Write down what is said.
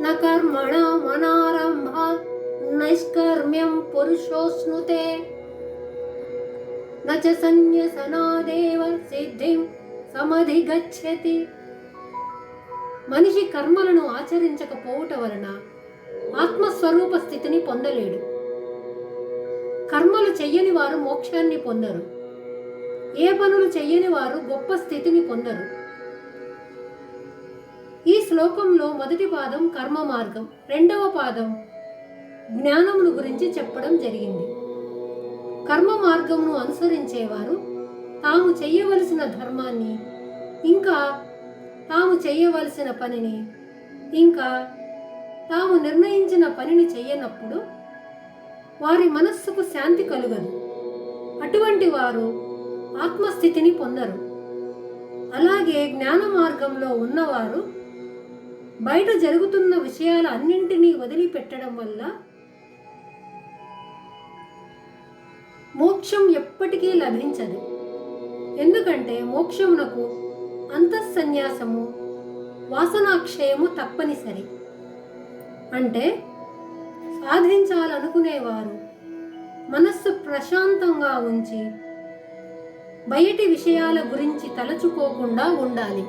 న కర్మణమనారంభ నైష్కర్మ్యం పురుషోస్నుతే న చ సన్యసనాదేవ సిద్ధిం సమధిగచ్చతి. మనిషి కర్మలను ఆచరించకపోవుట వలన ఆత్మస్వరూప స్థితిని పొందలేడు. కర్మలు చెయ్యని వారు మోక్షాన్ని పొందరు. ఏ పనులు చెయ్యని వారు గొప్ప స్థితిని పొందరు. ఈ శ్లోకంలో మొదటి పాదం కర్మ మార్గం, రెండవ పాదం జ్ఞానమును గురించి చెప్పడం జరిగింది. కర్మ మార్గమును అనుసరించేవారు తాము చెయ్యవలసిన ధర్మాన్ని, ఇంకా తాము చెయ్యవలసిన పనిని, ఇంకా తాము నిర్ణయించిన పనిని చెయ్యనప్పుడు వారి మనస్సుకు శాంతి కలుగదు. అటువంటి వారు ఆత్మస్థితిని పొందరు. అలాగే జ్ఞాన మార్గంలో ఉన్నవారు బయట జరుగుతున్న విషయాల అన్నింటినీ వదిలిపెట్టడం వల్ల మోక్షం ఎప్పటికీ లభించదు. ఎందుకంటే మోక్షమునకు అంతఃసన్యాసము, వాసనాక్షయము తప్పనిసరి. అంటే సాధించాలనుకునేవారు మనస్సు ప్రశాంతంగా ఉంచి బయటి విషయాల గురించి తలచుకోకుండా ఉండాలి.